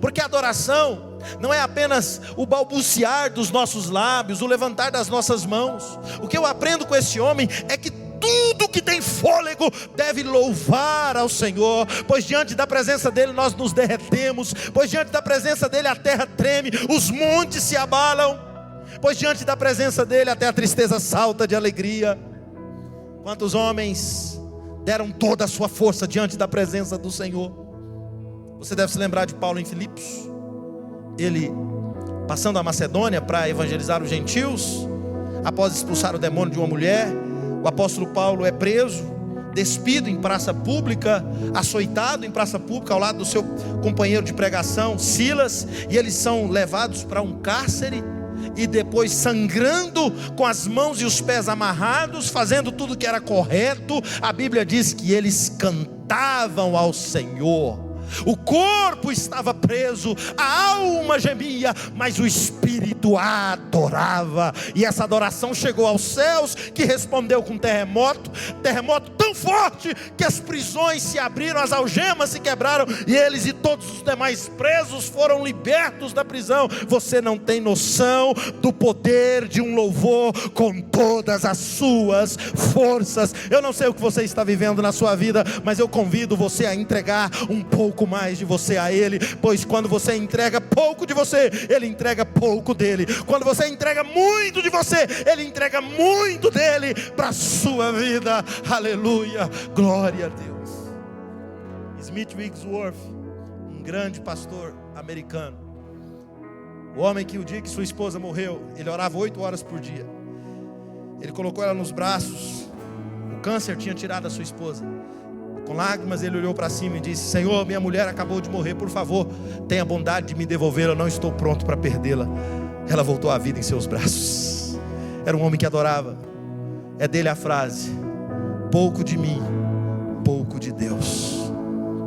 Porque a adoração não é apenas o balbuciar dos nossos lábios, o levantar das nossas mãos. O que eu aprendo com esse homem é que tudo que tem fôlego deve louvar ao Senhor, pois diante da presença dele nós nos derretemos, pois diante da presença dele a terra treme, os montes se abalam, pois diante da presença dele até a tristeza salta de alegria. Quantos homens deram toda a sua força diante da presença do Senhor? Você deve se lembrar de Paulo em Filipos. Ele passando a Macedônia para evangelizar os gentios, após expulsar o demônio de uma mulher, o apóstolo Paulo é preso, despido em praça pública, açoitado em praça pública ao lado do seu companheiro de pregação, Silas, e eles são levados para um cárcere, e depois sangrando, com as mãos e os pés amarrados, fazendo tudo que era correto. A Bíblia diz que eles cantavam ao Senhor. O corpo estava preso, a alma gemia, mas o espírito adorava. E essa adoração chegou aos céus, que respondeu com terremoto tão forte que as prisões se abriram, as algemas se quebraram, e eles e todos os demais presos foram libertos da prisão. Você não tem noção do poder de um louvor com todas as suas forças. Eu não sei o que você está vivendo na sua vida, mas eu convido você a entregar um pouco mais de você a Ele, pois quando você entrega pouco de você, Ele entrega pouco dele. Quando você entrega muito de você, Ele entrega muito dele para a sua vida. Aleluia, glória a Deus. Smith Wigglesworth, um grande pastor americano, o homem que o dia que sua esposa morreu, ele orava 8 horas por dia. Ele colocou ela nos braços. O câncer tinha tirado a sua esposa. Com lágrimas ele olhou para cima e disse: Senhor, minha mulher acabou de morrer, por favor, tenha bondade de me devolver, eu não estou pronto para perdê-la. Ela voltou à vida em seus braços. Era um homem que adorava. É dele a frase: pouco de mim, pouco de Deus.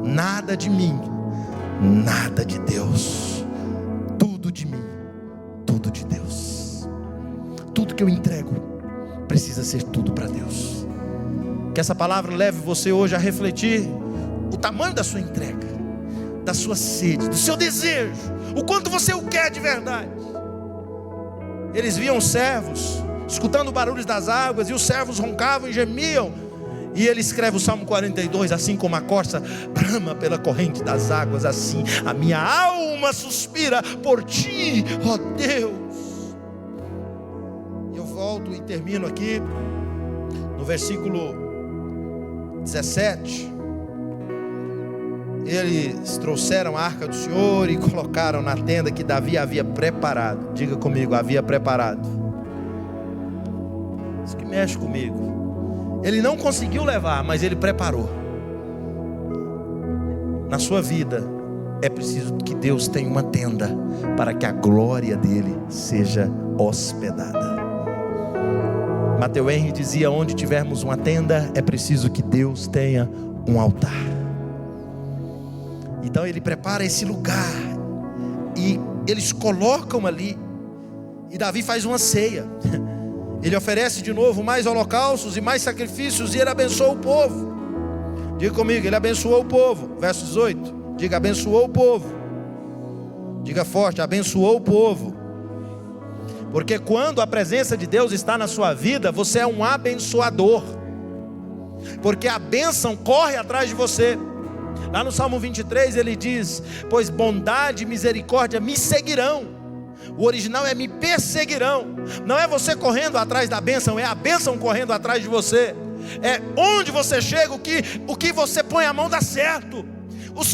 Nada de mim, nada de Deus. Tudo de mim, tudo de Deus. Tudo que eu entrego precisa ser tudo para Deus. Que essa palavra leve você hoje a refletir o tamanho da sua entrega, da sua sede, do seu desejo, o quanto você o quer de verdade. Eles viam os servos, escutando barulhos das águas, e os servos roncavam e gemiam. E ele escreve o Salmo 42: assim como a corça brama pela corrente das águas, assim a minha alma suspira por ti, ó Deus. Eu volto e termino aqui no versículo 17. Eles trouxeram a arca do Senhor e colocaram na tenda que Davi havia preparado. Diga comigo: havia preparado. Isso que mexe comigo. Ele não conseguiu levar, mas ele preparou. Na sua vida é preciso que Deus tenha uma tenda para que a glória dele seja hospedada. Matthew Henry dizia: onde tivermos uma tenda, é preciso que Deus tenha um altar. Então ele prepara esse lugar, e eles colocam ali, e Davi faz uma ceia. Ele oferece de novo mais holocaustos e mais sacrifícios, e ele abençoa o povo. Diga comigo: ele abençoou o povo. Verso 18, diga: abençoou o povo. Diga forte: abençoou o povo. Porque quando a presença de Deus está na sua vida, você é um abençoador. Porque a bênção corre atrás de você. Lá no Salmo 23 ele diz: pois bondade e misericórdia me seguirão. O original é me perseguirão. Não é você correndo atrás da bênção, é a bênção correndo atrás de você. É onde você chega, o que você põe a mão dá certo.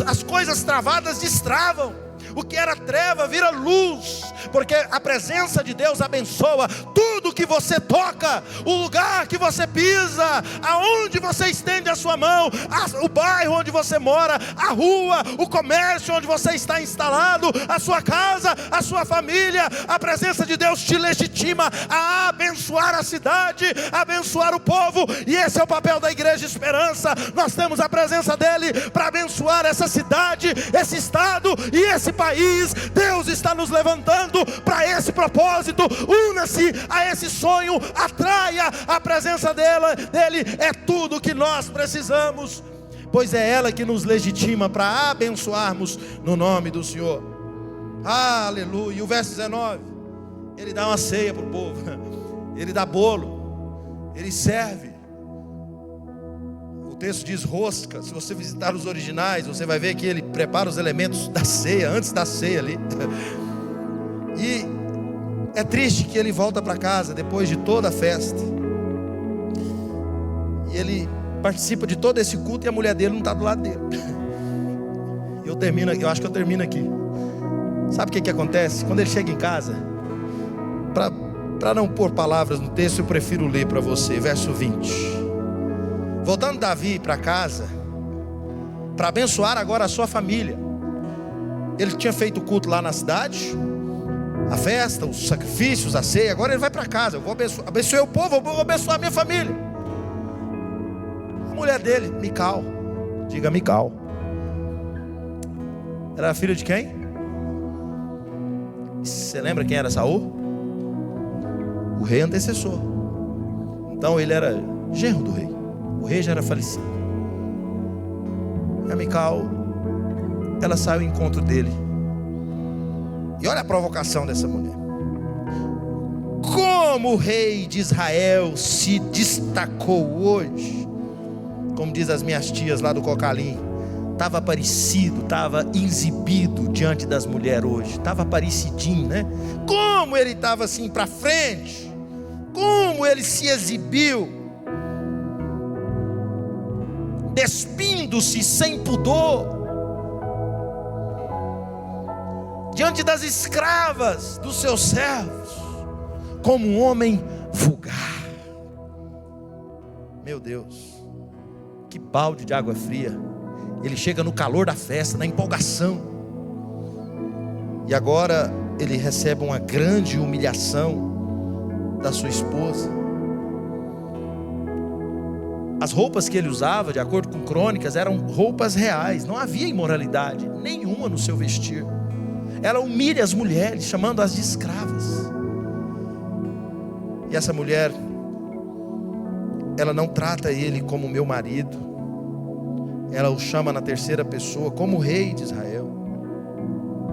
As coisas travadas destravam. O que era treva vira luz, porque a presença de Deus abençoa tudo que você toca, o lugar que você pisa, aonde você estende a sua mão, o bairro onde você mora, a rua, o comércio onde você está instalado, a sua casa, a sua família. A presença de Deus te legitima a abençoar a cidade, a abençoar o povo, e esse é o papel da Igreja Esperança. Nós temos a presença dele para abençoar essa cidade, esse estado e esse país. Deus está nos levantando para esse propósito. Una-se a esse sonho, atraia a presença dele. É tudo que nós precisamos, pois é ela que nos legitima para abençoarmos no nome do Senhor. Aleluia. E o verso 19, ele dá uma ceia para o povo, ele dá bolo, ele serve. O texto diz rosca. Se você visitar os originais, você vai ver que ele prepara os elementos da ceia, antes da ceia ali. E é triste que ele volta para casa depois de toda a festa, e ele participa de todo esse culto, e a mulher dele não está do lado dele. Eu acho que eu termino aqui. Sabe o que acontece? Quando ele chega em casa, para não pôr palavras no texto, eu prefiro ler para você, verso 20. Voltando Davi para casa, para abençoar agora a sua família. Ele tinha feito o culto lá na cidade, a festa, os sacrifícios, a ceia. Agora ele vai para casa. Eu vou abençoar o povo, eu vou abençoar a minha família. A mulher dele, Mical, diga Mical, era filha de quem? Você lembra quem era Saul? O rei antecessor. Então ele era genro do rei. O rei já era falecido. A Mical, ela sai ao encontro dele. E olha a provocação dessa mulher. Como o rei de Israel se destacou hoje. Como diz as minhas tias lá do Cocalim, estava aparecido, estava exibido diante das mulheres hoje. Estava aparecidinho, né? Como ele estava assim para frente. Como ele se exibiu, despindo-se sem pudor diante das escravas dos seus servos, como um homem vulgar. Meu Deus, Que balde de água fria. Ele chega no calor da festa, na empolgação. E agora ele recebe uma grande humilhação da sua esposa. As roupas que ele usava, de acordo com crônicas, eram roupas reais. Não havia imoralidade nenhuma no seu vestir. Ela humilha as mulheres, chamando-as de escravas. E essa mulher, ela não trata ele como meu marido. Ela o chama na terceira pessoa como rei de Israel.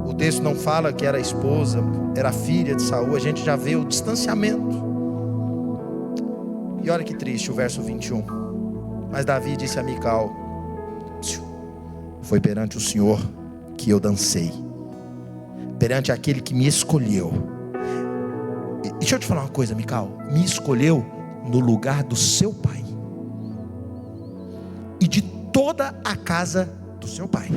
O texto não fala que era esposa, era filha de Saul. A gente já vê o distanciamento. E olha que triste o verso 21. Mas Davi disse a Mical: foi perante o Senhor que eu dancei, perante aquele que me escolheu. E deixa eu te falar uma coisa, Mical. Me escolheu no lugar do seu pai e de toda a casa do seu pai.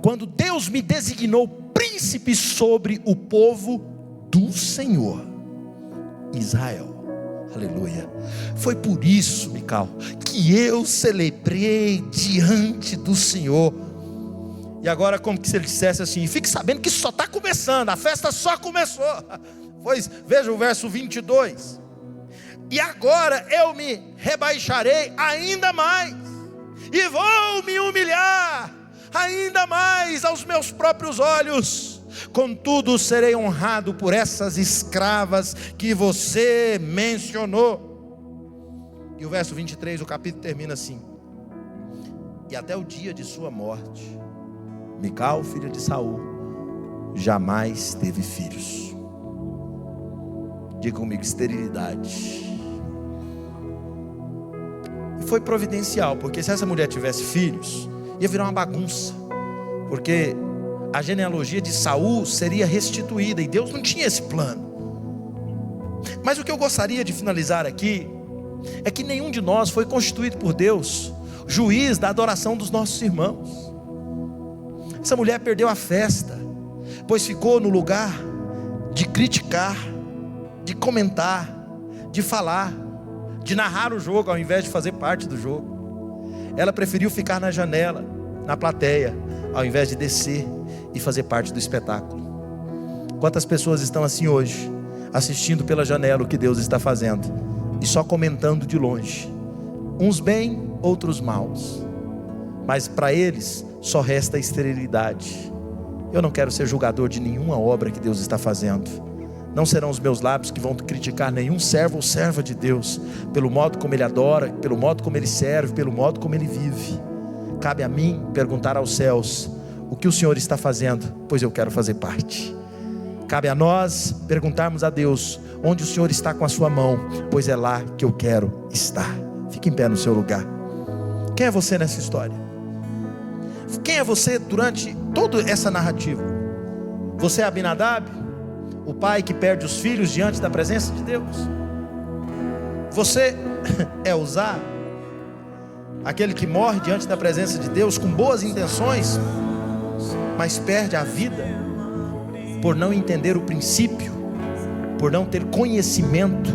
Quando Deus me designou príncipe sobre o povo do Senhor, Israel. Aleluia. Foi por isso, Mical, que eu celebrei diante do Senhor. E agora, como que se ele dissesse assim: fique sabendo que só está começando, a festa só começou. Pois veja o verso 22. E agora eu me rebaixarei ainda mais, e vou me humilhar ainda mais aos meus próprios olhos. Contudo serei honrado por essas escravas que você mencionou. E o verso 23, o capítulo termina assim: e até o dia de sua morte, Mical, filha de Saul, jamais teve filhos. Diga comigo: esterilidade. E foi providencial, porque se essa mulher tivesse filhos, ia virar uma bagunça, porque a genealogia de Saul seria restituída, e Deus não tinha esse plano. Mas o que eu gostaria de finalizar aqui é que nenhum de nós foi constituído por Deus juiz da adoração dos nossos irmãos. Essa mulher perdeu a festa, pois ficou no lugar de criticar, de comentar, de falar, de narrar o jogo ao invés de fazer parte do jogo. Ela preferiu ficar na janela, na plateia, ao invés de descer e fazer parte do espetáculo. Quantas pessoas estão assim hoje, assistindo pela janela o que Deus está fazendo e só comentando de longe, uns bem, outros maus, mas para eles só resta a esterilidade. Eu não quero ser julgador de nenhuma obra que Deus está fazendo. Não serão os meus lábios que vão criticar nenhum servo ou serva de Deus, pelo modo como ele adora, pelo modo como ele serve, pelo modo como ele vive. Cabe a mim perguntar aos céus: o que o Senhor está fazendo? Pois eu quero fazer parte. Cabe a nós perguntarmos a Deus: onde o Senhor está com a sua mão? Pois é lá que eu quero estar. Fique em pé no seu lugar. Quem é você nessa história? Quem é você durante toda essa narrativa? Você é Abinadab, o pai que perde os filhos diante da presença de Deus? Você é Uzá, aquele que morre diante da presença de Deus com boas intenções, mas perde a vida por não entender o princípio, por não ter conhecimento?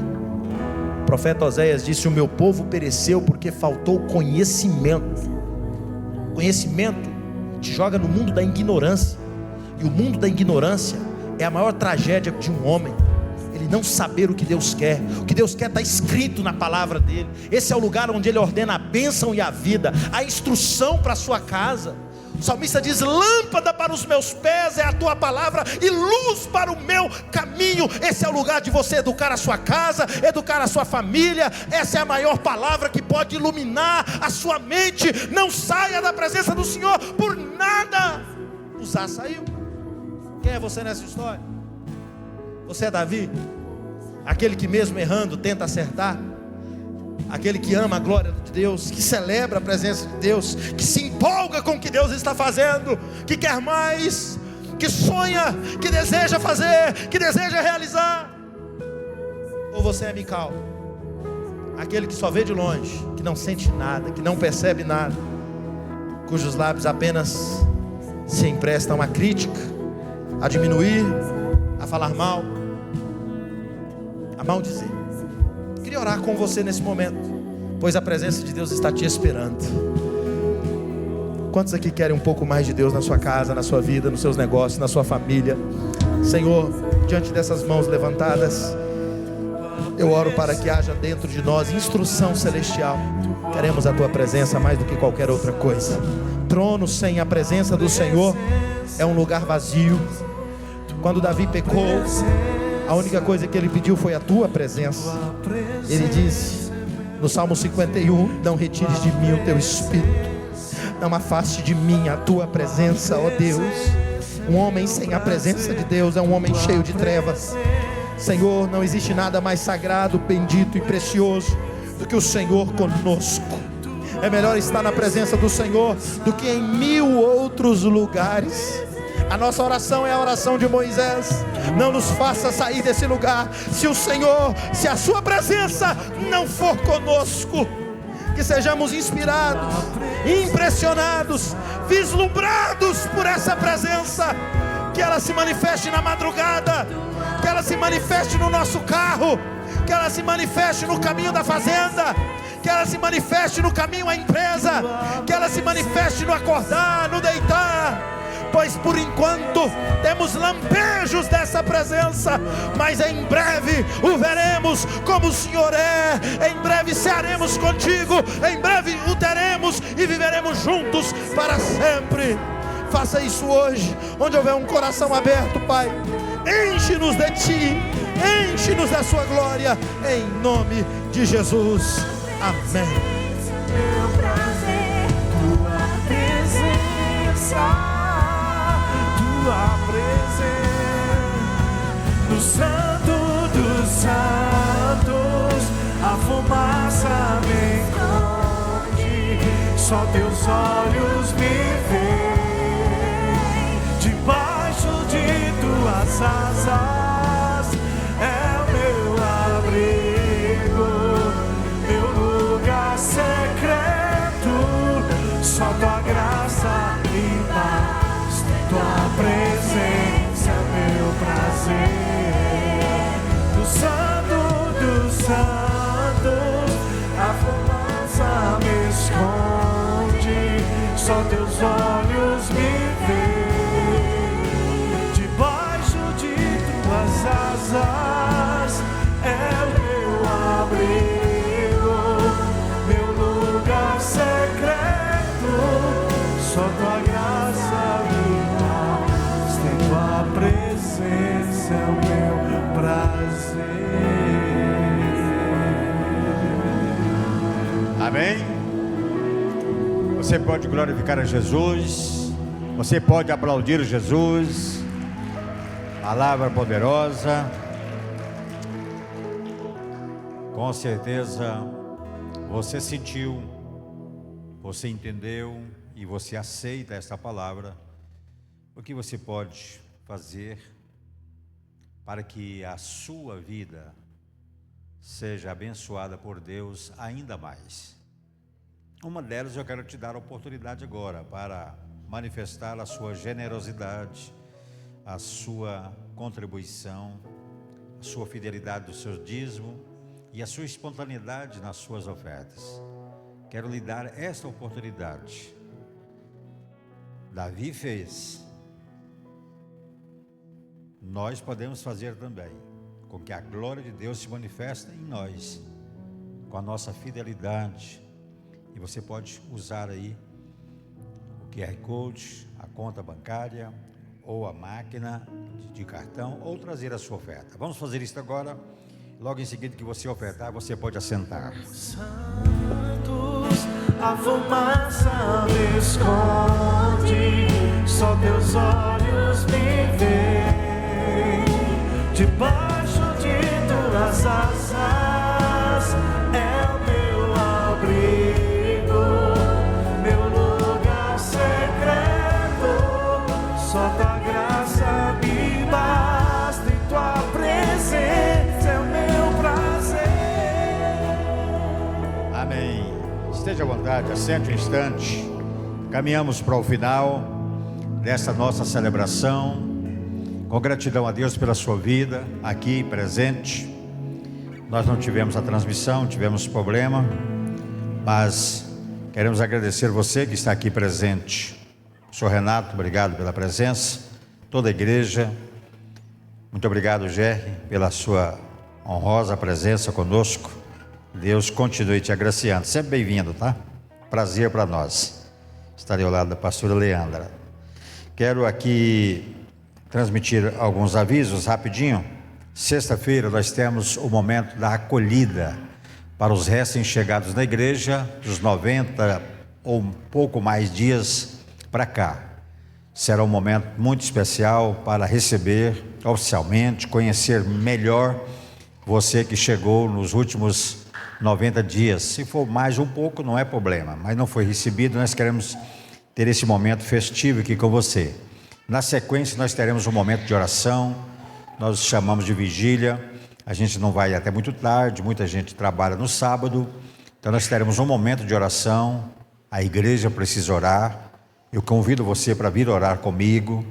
O profeta Oséias disse: o meu povo pereceu porque faltou conhecimento. Conhecimento te joga no mundo da ignorância, e o mundo da ignorância é a maior tragédia de um homem. Ele não saber o que Deus quer. O que Deus quer está escrito na palavra dele. Esse é o lugar onde ele ordena a bênção e a vida, a instrução para a sua casa. O salmista diz: lâmpada para os meus pés é a tua palavra e luz para o meu caminho. Esse é o lugar de você educar a sua casa, educar a sua família. Essa é a maior palavra que pode iluminar a sua mente. Não saia da presença do Senhor por nada. Uzá saiu. Quem é você nessa história? Você é Davi, aquele que mesmo errando tenta acertar, aquele que ama a glória de Deus, que celebra a presença de Deus, que se empolga com o que Deus está fazendo, que quer mais, que sonha, que deseja fazer, que deseja realizar? Ou você é Mical, aquele que só vê de longe, que não sente nada, que não percebe nada, cujos lábios apenas se emprestam a crítica, a diminuir, a falar mal, a maldizer? Queria orar com você nesse momento. pois a presença de Deus está te esperando. Quantos aqui querem um pouco mais de Deus na sua casa, na sua vida, nos seus negócios, na sua família? Senhor, diante dessas mãos levantadas, eu oro para que haja dentro de nós instrução celestial. Queremos a tua presença mais do que qualquer outra coisa. Trono sem a presença do Senhor é um lugar vazio. Quando Davi pecou, a única coisa que ele pediu foi a tua presença. Ele disse no Salmo 51: não retires de mim o teu espírito, não afaste de mim a tua presença, ó Deus. Um homem sem a presença de Deus é um homem cheio de trevas. Senhor, não existe nada mais sagrado, bendito e precioso do que o Senhor conosco. É melhor estar na presença do Senhor do que em 1000 outros lugares. A nossa oração é a oração de Moisés: não nos faça sair desse lugar se o Senhor, se a sua presença não for conosco. Que sejamos inspirados, impressionados, vislumbrados por essa presença. Que ela se manifeste na madrugada, que ela se manifeste no nosso carro, que ela se manifeste no caminho da fazenda, que ela se manifeste no caminho à empresa, que ela se manifeste no acordar, no deitar. Pois por enquanto temos lampejos dessa presença, mas em breve o veremos como o Senhor é. Em breve cearemos contigo, em breve o teremos e viveremos juntos para sempre. Faça isso hoje, onde houver um coração aberto, Pai. Enche-nos de Ti, enche-nos da Sua glória, em nome de Jesus. Amém. Meu prazer, tua presença. Tua presença, no Santo dos Santos, a fumaça me enconde, só teus olhos me veem, debaixo de tuas asas, é o meu abrigo, meu lugar secreto, só tua graça me dá. Tua presença é meu prazer, no Santo dos Santos, a fumaça me esconde, só teus olhos me veem, debaixo de tuas asas, é o meu abrigo, meu lugar secreto, só tua graça me presença é o meu prazer. Amém? Você pode glorificar a Jesus, você pode aplaudir Jesus. Palavra poderosa. Com certeza você sentiu, você entendeu e você aceita esta palavra. O que você pode fazer para que a sua vida seja abençoada por Deus ainda mais? Uma delas eu quero te dar a oportunidade agora para manifestar a sua generosidade, a sua contribuição, a sua fidelidade do seu dízimo e a sua espontaneidade nas suas ofertas. Quero lhe dar esta oportunidade. Davi fez. Nós podemos fazer também, com que a glória de Deus se manifeste em nós, com a nossa fidelidade. E você pode usar aí o QR Code, a conta bancária, ou a máquina de cartão, ou trazer a sua oferta. Vamos fazer isso agora. Logo em seguida que você ofertar, você pode assentar. Santos, a fumaça me esconde, só teus olhos me veem. Debaixo de tuas asas é o meu abrigo, meu lugar secreto, só tua graça me basta, e tua presença é o meu prazer. Amém. Esteja à vontade, assente um instante. Caminhamos para o final dessa nossa celebração. Com gratidão a Deus pela sua vida aqui presente. Nós não tivemos a transmissão, tivemos problema, mas queremos agradecer você que está aqui presente. Senhor Renato, obrigado pela presença, toda a igreja. Muito obrigado, Jerry, pela sua honrosa presença conosco. Deus continue te agraciando. Sempre bem-vindo, tá? Prazer para nós. Estarei ao lado da pastora Leandra. Quero aqui transmitir alguns avisos rapidinho. Sexta-feira nós temos o momento da acolhida para os recém-chegados na igreja, dos 90 ou um pouco mais dias para cá. Será um momento muito especial para receber oficialmente, conhecer melhor você que chegou nos últimos 90 dias. Se for mais um pouco, não é problema, mas não foi recebido, nós queremos ter esse momento festivo aqui com você. Na sequência, nós teremos um momento de oração, nós chamamos de vigília. A gente não vai até muito tarde, muita gente trabalha no sábado, então nós teremos um momento de oração. A igreja precisa orar. Eu convido você para vir orar comigo.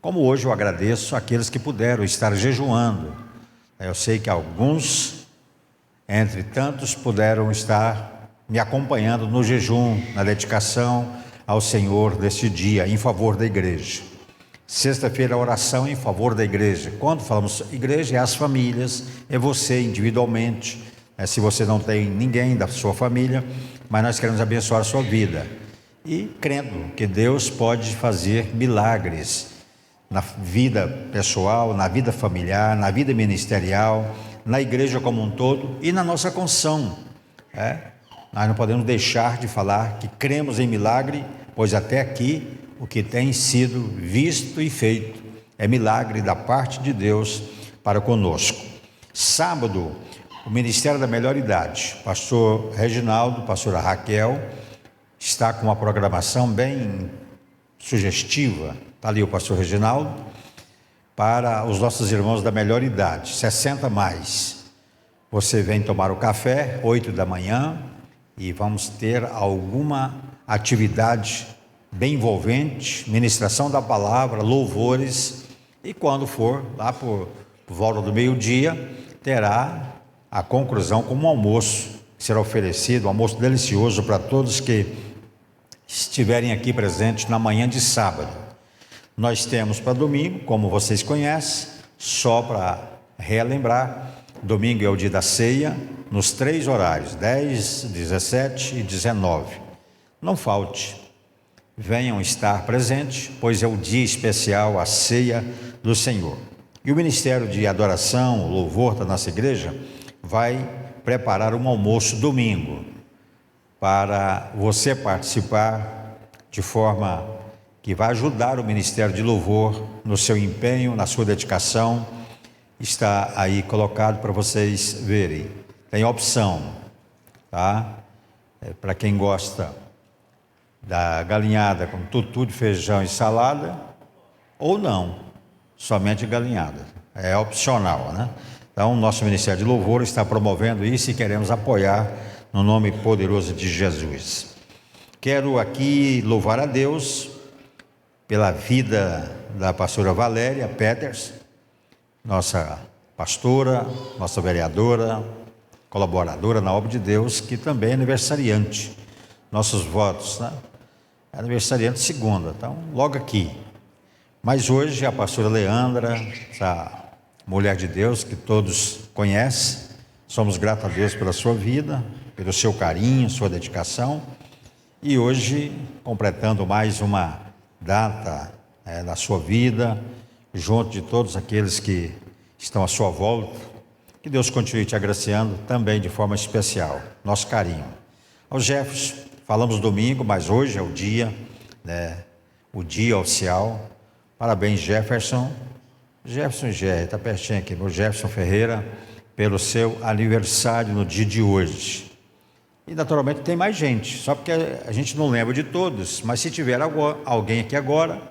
Como hoje eu agradeço aqueles que puderam estar jejuando. Eu sei que alguns, entre tantos, puderam estar me acompanhando no jejum, na dedicação ao Senhor deste dia, em favor da igreja. Sexta-feira, a oração em favor da igreja. Quando falamos igreja, é as famílias, é você individualmente. Se você não tem ninguém da sua família, mas nós queremos abençoar a sua vida. E crendo que Deus pode fazer milagres na vida pessoal, na vida familiar, na vida ministerial, na igreja como um todo e na nossa construção. Nós não podemos deixar de falar que cremos em milagre, pois até aqui o que tem sido visto e feito é milagre da parte de Deus para conosco. Sábado, o Ministério da Melhor Idade, pastor Reginaldo, pastora Raquel, está com uma programação bem sugestiva. Está ali o pastor Reginaldo, para os nossos irmãos da melhor idade, 60 mais. Você vem tomar o café, 8 da manhã, e vamos ter alguma atividade bem envolvente, ministração da palavra, louvores, e quando for lá por volta do meio-dia, terá a conclusão com um almoço que será oferecido, um almoço delicioso para todos que estiverem aqui presentes na manhã de sábado. Nós temos para domingo, como vocês conhecem, só para relembrar, domingo é o dia da ceia, nos 3 horários, 10, 17 e 19. Não falte, venham estar presentes, pois é o dia especial, a ceia do Senhor. E o Ministério de Adoração, Louvor da nossa igreja, vai preparar um almoço domingo, para você participar de forma que vai ajudar o Ministério de Louvor no seu empenho, na sua dedicação. Está aí colocado para vocês verem. Tem opção, tá? Para quem gosta da galinhada com tutu de feijão e salada, ou não, somente galinhada. É opcional, né? Então, o nosso Ministério de Louvor está promovendo isso e queremos apoiar no nome poderoso de Jesus. Quero aqui louvar a Deus pela vida da pastora Valéria Peters, nossa pastora, nossa vereadora, colaboradora na obra de Deus, que também é aniversariante. Nossos votos, né? É aniversariante segunda, então logo aqui. Mas hoje a pastora Leandra, essa mulher de Deus que todos conhecem, somos gratos a Deus pela sua vida, pelo seu carinho, sua dedicação, e hoje completando mais uma data da sua vida, junto de todos aqueles que estão à sua volta, que Deus continue te agraciando também de forma especial, nosso carinho. Ao Jefferson, falamos domingo, mas hoje é o dia, o dia oficial. Parabéns, Jefferson. Jefferson Gé, está pertinho aqui, meu Jefferson Ferreira, pelo seu aniversário no dia de hoje. E naturalmente tem mais gente, só porque a gente não lembra de todos, mas se tiver alguém aqui agora,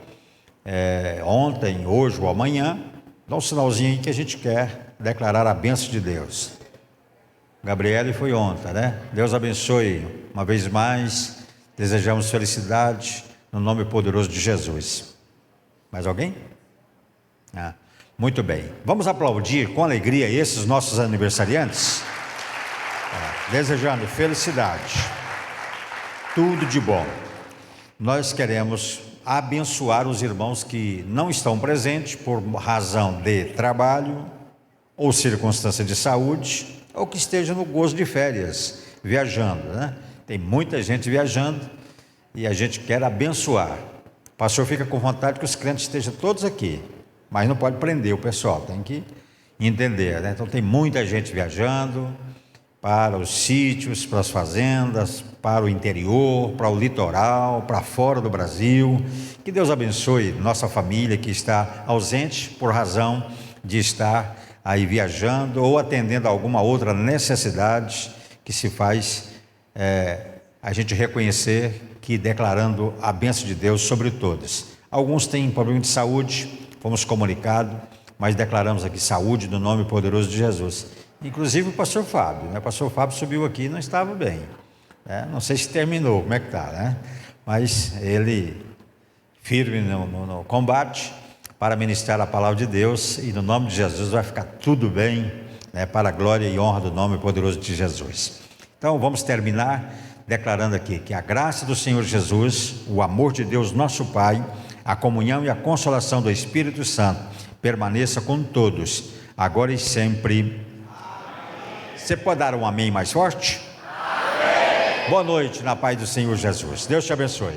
ontem, hoje ou amanhã, dá um sinalzinho aí que a gente quer declarar a bênção de Deus. Gabriele foi ontem, né? Deus abençoe uma vez mais, desejamos felicidade no nome poderoso de Jesus. Mais alguém? Muito bem, vamos aplaudir com alegria esses nossos aniversariantes, desejando felicidade, tudo de bom. Nós queremos abençoar os irmãos que não estão presentes por razão de trabalho ou circunstância de saúde, ou que estejam no gozo de férias, viajando, né? Tem muita gente viajando e a gente quer abençoar. O pastor fica com vontade que os crentes estejam todos aqui, mas não pode prender o pessoal, tem que entender, né? Então tem muita gente viajando para os sítios, para as fazendas, para o interior, para o litoral, para fora do Brasil. Que Deus abençoe nossa família que está ausente por razão de estar aí viajando ou atendendo a alguma outra necessidade que se faz a gente reconhecer que declarando a bênção de Deus sobre todos. Alguns têm problema de saúde, fomos comunicados, mas declaramos aqui saúde no nome poderoso de Jesus. Inclusive o pastor Fábio, né? O pastor Fábio subiu aqui e não estava bem, né? Não sei se terminou, como é que está, né? Mas ele firme no combate para ministrar a palavra de Deus, e no nome de Jesus vai ficar tudo bem, né? Para a glória e honra do nome poderoso de Jesus. Então vamos terminar declarando aqui que a graça do Senhor Jesus, o amor de Deus nosso Pai, a comunhão e a consolação do Espírito Santo permaneça com todos, agora e sempre. Você pode dar um amém mais forte? Amém. Boa noite na paz do Senhor Jesus. Deus te abençoe.